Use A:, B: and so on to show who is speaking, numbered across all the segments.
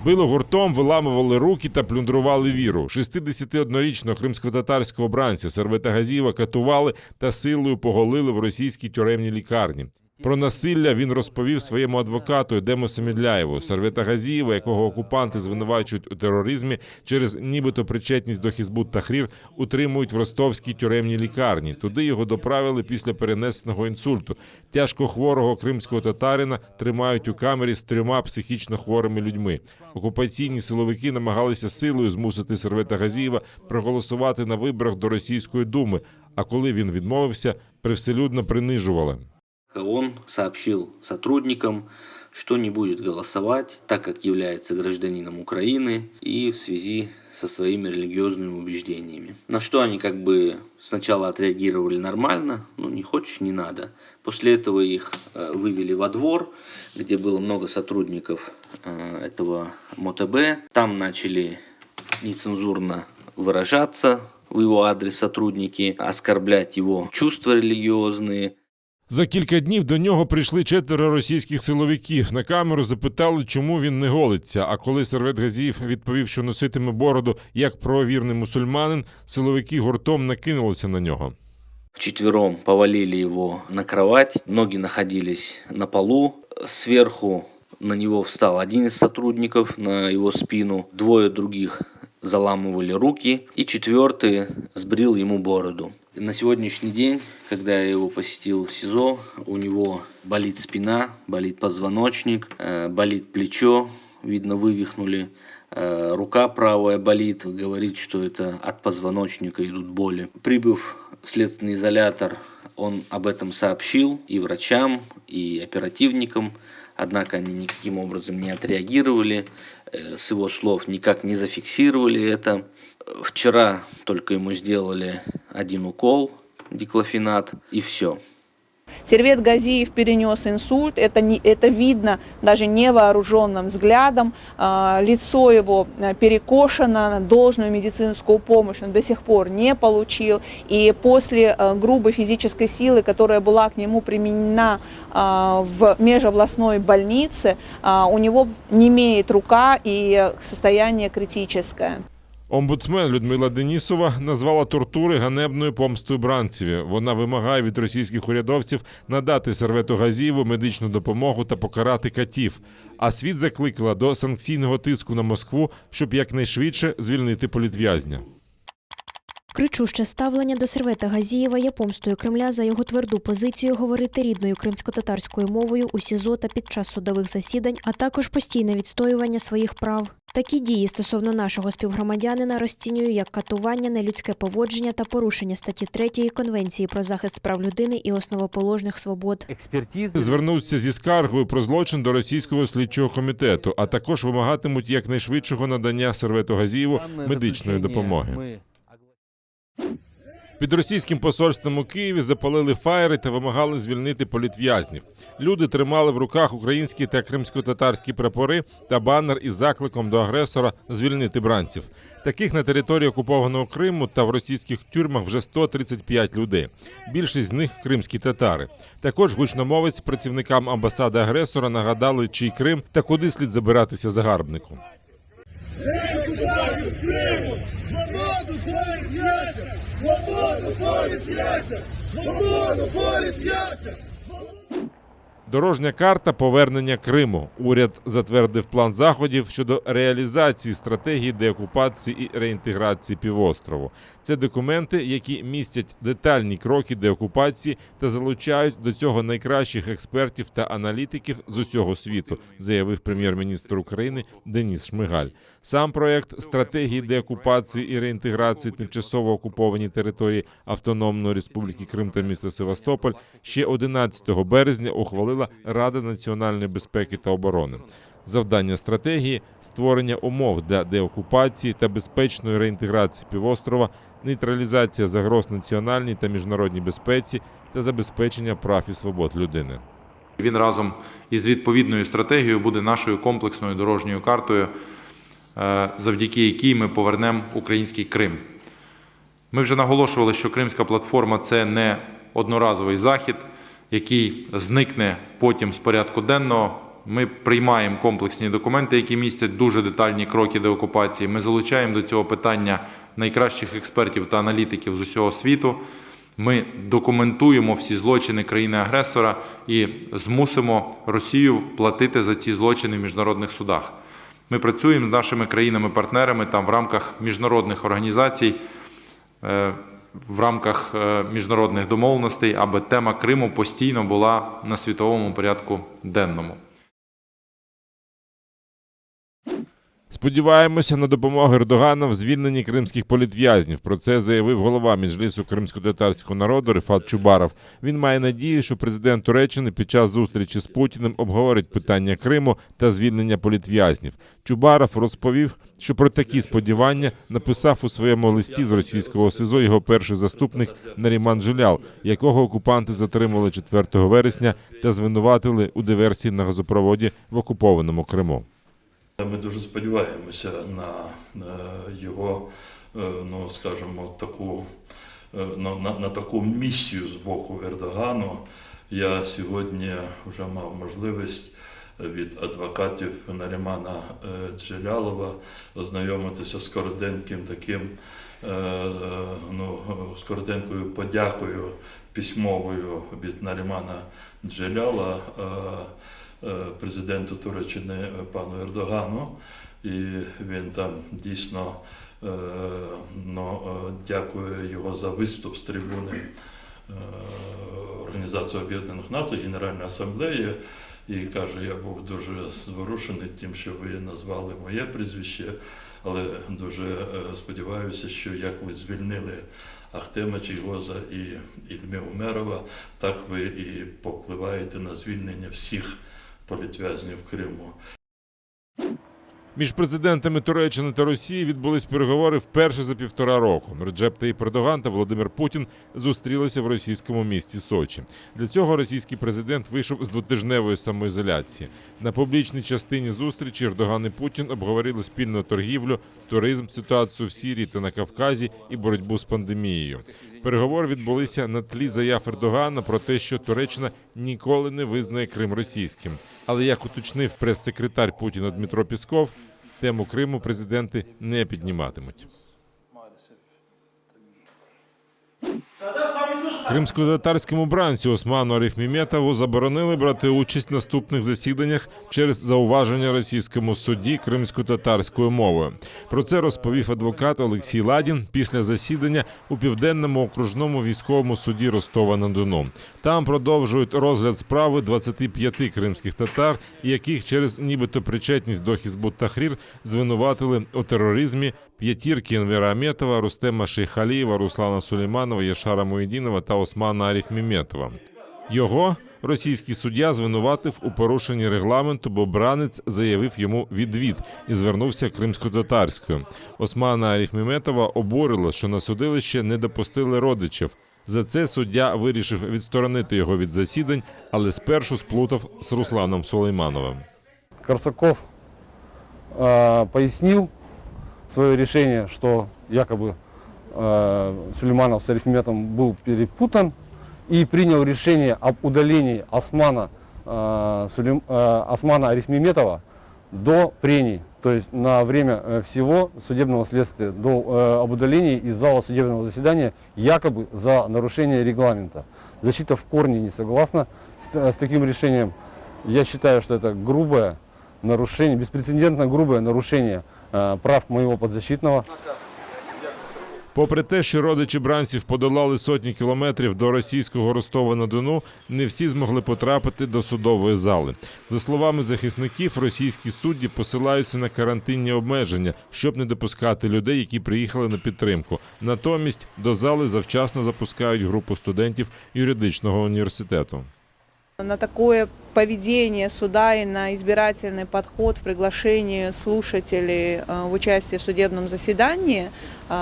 A: Били гуртом, виламували руки та плюндрували віру. 61-річного кримськотатарського бранця Сервета Газієва катували та силою поголили в російській тюремній лікарні. Про насилля він розповів своєму адвокату Едему Самідляєву. Сервета Газієва, якого окупанти звинувачують у тероризмі через нібито причетність до Хізбут Тахрір, утримують в ростовській тюремній лікарні. Туди його доправили після перенесеного інсульту. Тяжко хворого кримського татарина тримають у камері з 3 психічно хворими людьми. Окупаційні силовики намагалися силою змусити Сервета Газієва проголосувати на виборах до Російської думи, а коли він відмовився, привселюдно принижували.
B: Он сообщил сотрудникам, что не будет голосовать, так как является гражданином Украины и в связи со своими религиозными убеждениями. На что они как бы сначала отреагировали нормально, не хочешь, не надо. После этого их вывели во двор, где было много сотрудников этого МОТБ. Там начали нецензурно выражаться в его адрес сотрудники, оскорблять его чувства религиозные.
A: За кілька днів до нього прийшли 4 російських силовиків. На камеру запитали, чому він не голиться. А коли Сервет Газієв відповів, що носитиме бороду як правовірний мусульманин, силовики гуртом накинулися на нього.
B: Вчетвером повалили его на кровать, ноги находились на полу. Сверху на него встал один из сотрудников, на его спину. 2 других заламывали руки, и 4 сбрил ему бороду. На сегодняшний день, когда я его посетил в СИЗО, у него болит спина, болит позвоночник, болит плечо, видно, вывихнули. Рука правая болит, говорит, что это от позвоночника идут боли. Прибыв в следственный изолятор, он об этом сообщил и врачам, и оперативникам, однако они никаким образом не отреагировали, с его слов никак не зафиксировали это. Вчера только ему сделали 1 укол, диклофенак, и все.
C: Сервет Газиев перенес инсульт, это видно даже невооруженным взглядом. Лицо его перекошено, должную медицинскую помощь он до сих пор не получил. И после грубой физической силы, которая была к нему применена в межобластной больнице, у него немеет рука и состояние критическое.
A: Омбудсмен Людмила Денісова назвала тортури ганебною помстою бранцеві. Вона вимагає від російських урядовців надати Сервету Газієву медичну допомогу та покарати катів. А світ закликала до санкційного тиску на Москву, щоб якнайшвидше звільнити політв'язня.
D: Кричуще ставлення до Сервета Газієва є помстою Кремля за його тверду позицію говорити рідною кримськотатарською мовою у СІЗО та під час судових засідань, а також постійне відстоювання своїх прав. Такі дії стосовно нашого співгромадянина розцінюю як катування, нелюдське поводження та порушення статті 3 Конвенції про захист прав людини і основоположних свобод.
A: Звернуться зі скаргою про злочин до Російського слідчого комітету, а також вимагатимуть якнайшвидшого надання Сервету Газієву медичної допомоги. Під російським посольством у Києві запалили фаєри та вимагали звільнити політв'язнів. Люди тримали в руках українські та кримськотатарські прапори та банер із закликом до агресора звільнити бранців. Таких на території окупованого Криму та в російських тюрмах вже 135 людей. Більшість з них – кримські татари. Також гучномовець працівникам амбасади агресора нагадали, чий Крим та куди слід забиратися загарбнику. Дорожня карта повернення Криму. Уряд затвердив план заходів щодо реалізації стратегії деокупації і реінтеграції півострову. Це документи, які містять детальні кроки деокупації та залучають до цього найкращих експертів та аналітиків з усього світу, заявив прем'єр-міністр України Деніс Шмигаль. Сам проект стратегії деокупації і реінтеграції тимчасово окупованій території Автономної Республіки Крим та міста Севастополь ще 11 березня ухвалила Рада національної безпеки та оборони. Завдання стратегії – створення умов для деокупації та безпечної реінтеграції півострова, нейтралізація загроз національній та міжнародній безпеці та забезпечення прав і свобод людини.
E: Він разом із відповідною стратегією буде нашою комплексною дорожньою картою, завдяки якій ми повернемо український Крим. Ми вже наголошували, що Кримська платформа – це не одноразовий захід, який зникне потім з порядку денного. Ми приймаємо комплексні документи, які містять дуже детальні кроки деокупації. Ми залучаємо до цього питання найкращих експертів та аналітиків з усього світу. Ми документуємо всі злочини країни-агресора і змусимо Росію платити за ці злочини в міжнародних судах. Ми працюємо з нашими країнами-партнерами там в рамках міжнародних організацій, в рамках міжнародних домовленостей, аби тема Криму постійно була на світовому порядку денному.
A: Сподіваємося на допомогу Ердогана в звільненні кримських політв'язнів. Про це заявив голова Меджлісу кримськотатарського народу Рифат Чубаров. Він має надію, що президент Туреччини під час зустрічі з Путіним обговорить питання Криму та звільнення політв'язнів. Чубаров розповів, що про такі сподівання написав у своєму листі з російського СИЗО його перший заступник Наріман Джелял, якого окупанти затримали 4 вересня та звинуватили у диверсії на газопроводі в окупованому Криму.
F: Ми дуже сподіваємося на його, ну скажімо, на таку місію з боку Ердогану. Я сьогодні вже мав можливість від адвокатів Нарімана Джелялова ознайомитися з коротеньким таким, з коротенькою подякою письмовою від Нарімана Джеляла президенту Туреччини пану Ердогану, і він там дійсно дякує його за виступ з трибуни Організації Об'єднаних Націй, Генеральної Асамблеї, і каже, я був дуже зворушений тим, що ви назвали моє прізвище, але дуже сподіваюся, що як ви звільнили Ахтема Чийгоза і Ільми Умерова, так ви і попливаєте на звільнення всіх політв'язнів Криму.
A: Між президентами Туреччини та Росії відбулись переговори вперше за 1,5 року. Реджеп Таїп Ердоган та Володимир Путін зустрілися в російському місті Сочі. Для цього російський президент вийшов з 2-тижневої самоізоляції. На публічній частині зустрічі Ердоган і Путін обговорили спільну торгівлю, туризм, ситуацію в Сирії та на Кавказі і боротьбу з пандемією. Переговори відбулися на тлі заяв Ердогана про те, що Туреччина ніколи не визнає Крим російським. Але, як уточнив прес-секретар Путіна Дмитро Пісков, тему Криму президенти не підніматимуть. Кримськотатарському бранцю Осману Арифмеметову заборонили брати участь в наступних засіданнях через зауваження російському судді кримськотатарською мовою. Про це розповів адвокат Олексій Ладін після засідання у Південному окружному військовому суді Ростова-на-Дону. Там продовжують розгляд справи 25 кримських татар, яких через нібито причетність до Хізбут-Тахрір звинуватили у тероризмі п'ятірки Енвера Аметова, Рустема Шейхалієва, Руслана Сулейманова, Яшара Муєдінова та Османа Арифмеметова. Його російський суддя звинуватив у порушенні регламенту, бо бранець заявив йому відвід і звернувся кримськотатарською. Османа Арифмеметова обурило, що на судилище не допустили родичів. За це суддя вирішив відсторонити його від засідань, але спершу сплутав з Русланом Сулеймановим.
G: Корсаков пояснил свое решение, что якобы Сулейманов с Арифметом был перепутан, и принял решение об удалении Османа Арифмеметова до прений, то есть на время всего судебного следствия, об удалении из зала судебного заседания якобы за нарушение регламента. Защита в корне не согласна с таким решением. Я считаю, что это грубое нарушение, беспрецедентно грубое нарушение прав моего подзащитного.
A: Попри те, що родичі бранців подолали сотні кілометрів до російського Ростова-на-Дону, не всі змогли потрапити до судової зали. За словами захисників, російські судді посилаються на карантинні обмеження, щоб не допускати людей, які приїхали на підтримку. Натомість до зали завчасно запускають групу студентів юридичного університету.
C: На такое поведение суда и на избирательный подход в приглашении слушателей в участие в судебном заседании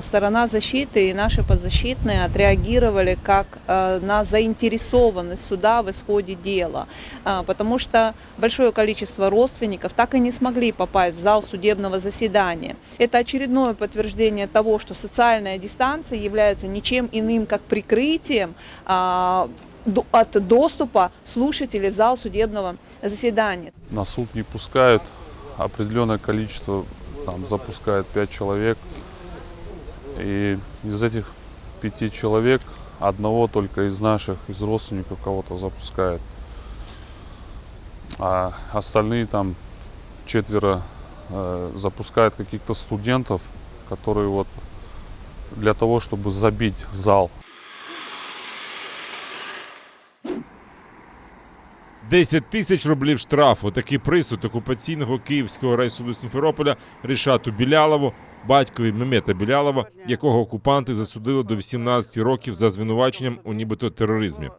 C: сторона защиты и наши подзащитные отреагировали как на заинтересованность суда в исходе дела, потому что большое количество родственников так и не смогли попасть в зал судебного заседания. Это очередное подтверждение того, что социальная дистанция является ничем иным, как прикрытием от доступа слушателей в зал судебного заседания.
H: На суд не пускают, определенное количество там запускает 5 человек. И из этих 5 человек одного только из наших, из родственников кого-то запускает. А остальные там 4 запускают каких-то студентов, которые вот для того, чтобы забить зал.
A: 10 тисяч рублів штрафу. Такий присуд окупаційного Київського райсуду Сімферополя Рішату Білялову, батькові Мемета Білялова, якого окупанти засудили до 18 років за звинуваченням у нібито тероризмі.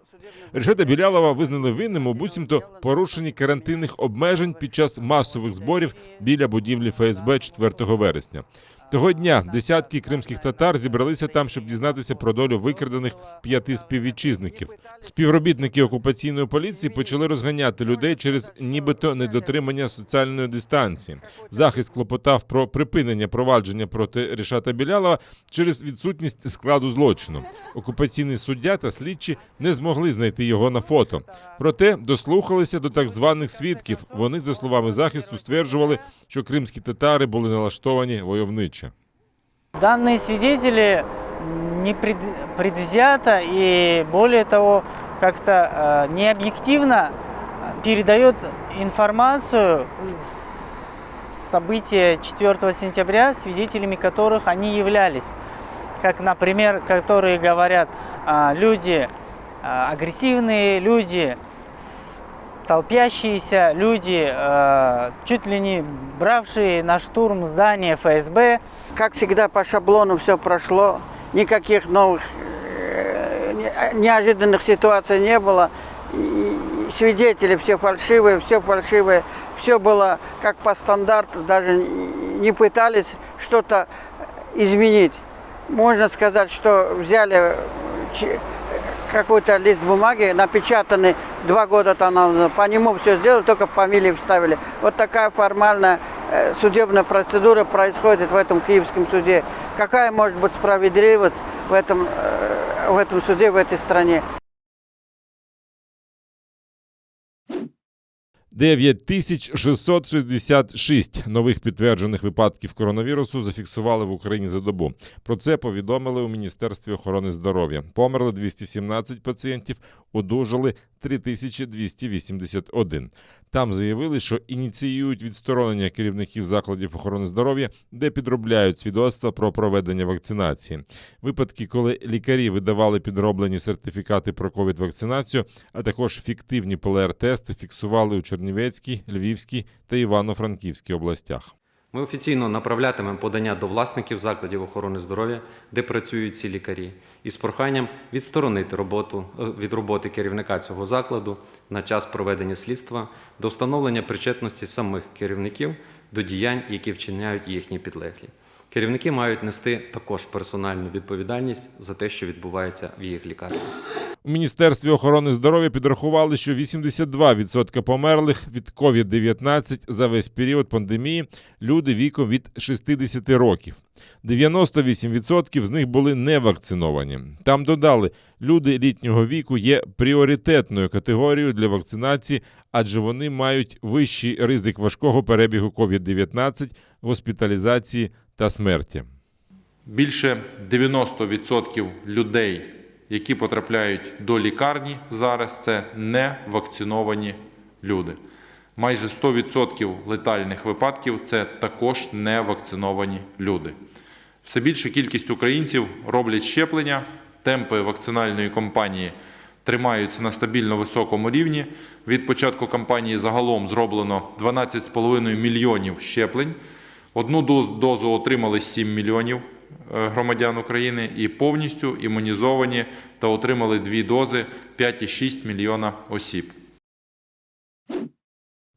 A: Рішата Білялова визнали винним у буцімто порушенні карантинних обмежень під час масових зборів біля будівлі ФСБ 4 вересня. Того дня десятки кримських татар зібралися там, щоб дізнатися про долю викрадених 5 співвітчизників. Співробітники окупаційної поліції почали розганяти людей через нібито недотримання соціальної дистанції. Захист клопотав про припинення провадження проти Рішата Білялова через відсутність складу злочину. Окупаційний суддя та слідчі не змогли знайти його на фото. Проте дослухалися до так званих свідків. Вони, за словами захисту, стверджували, що кримські татари були налаштовані войовниче.
I: Данные свидетели не предвзято и, более того, как-то необъективно передают информацию события 4 сентября, свидетелями которых они являлись. Как, например, которые говорят, люди агрессивные, люди толпящиеся, люди, чуть ли не бравшие на штурм здания ФСБ.
J: Как всегда, по шаблону все прошло, никаких новых неожиданных ситуаций не было. Свидетели все фальшивые, все было как по стандарту, даже не пытались что-то изменить. Можно сказать, что взяли какой-то лист бумаги, напечатанный 2 года там назад, по нему все сделали, только фамилии вставили. Вот такая формальная судебная процедура происходит в этом Киевском суде. Какая может быть справедливость в этом суде, в этой стране?
A: 9666 нових підтверджених випадків коронавірусу зафіксували в Україні за добу. Про це повідомили у Міністерстві охорони здоров'я. Померли 217 пацієнтів, одужали 3281. Там заявили, що ініціюють відсторонення керівників закладів охорони здоров'я, де підробляють свідоцтва про проведення вакцинації. Випадки, коли лікарі видавали підроблені сертифікати про ковід-вакцинацію, а також фіктивні ПЛР-тести фіксували у Чернівецькій, Львівській та Івано-Франківській областях.
K: Ми офіційно направлятимемо подання до власників закладів охорони здоров'я, де працюють ці лікарі, із проханням відсторонити від роботи керівника цього закладу на час проведення слідства до встановлення причетності самих керівників до діянь, які вчиняють їхні підлеглі. Керівники мають нести також персональну відповідальність за те, що відбувається в їх лікарні.
A: У Міністерстві охорони здоров'я підрахували, що 82% померлих від COVID-19 за весь період пандемії – люди віком від 60 років. 98% з них були не вакциновані. Там додали, люди літнього віку є пріоритетною категорією для вакцинації, адже вони мають вищий ризик важкого перебігу COVID-19, госпіталізації та смерті.
E: Більше 90% людей, які потрапляють до лікарні зараз, це не вакциновані люди. Майже 100% летальних випадків – це також не вакциновані люди. Все більша кількість українців роблять щеплення, темпи вакцинальної кампанії тримаються на стабільно високому рівні. Від початку кампанії загалом зроблено 12,5 мільйонів щеплень. Одну дозу отримали 7 мільйонів громадян України і повністю імунізовані та отримали 2 дози 5,6 мільйона осіб.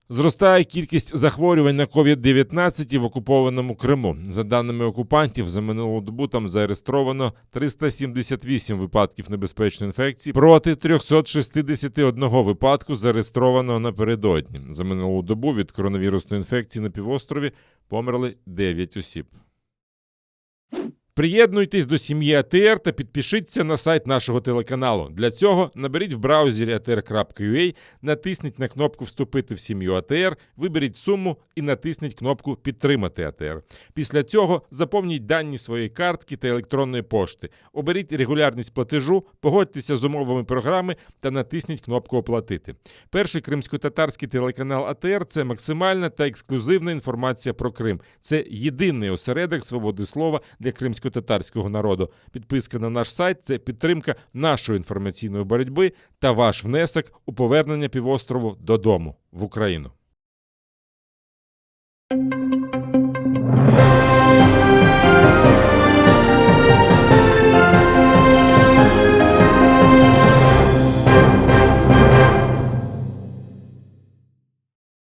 A: Зростає кількість захворювань на COVID-19 в окупованому Криму. За даними окупантів, за минулу добу там зареєстровано 378 випадків небезпечної інфекції проти 361 випадку, зареєстрованого напередодні. За минулу добу від коронавірусної інфекції на півострові померли 9 осіб. Приєднуйтесь до сім'ї АТР та підпишіться на сайт нашого телеканалу. Для цього наберіть в браузері atr.ua, натисніть на кнопку «Вступити в сім'ю АТР», виберіть суму і натисніть кнопку «Підтримати АТР». Після цього заповніть дані своєї картки та електронної пошти. Оберіть регулярність платежу, погодьтеся з умовами програми та натисніть кнопку «Оплатити». Перший кримсько-татарський телеканал АТР – це максимальна та ексклюзивна інформація про Крим. Це єдиний осередок свободи слова для кримсько-татарського народу. Підписка на наш сайт – це підтримка нашої інформаційної боротьби та ваш внесок у повернення півострову додому, в Україну.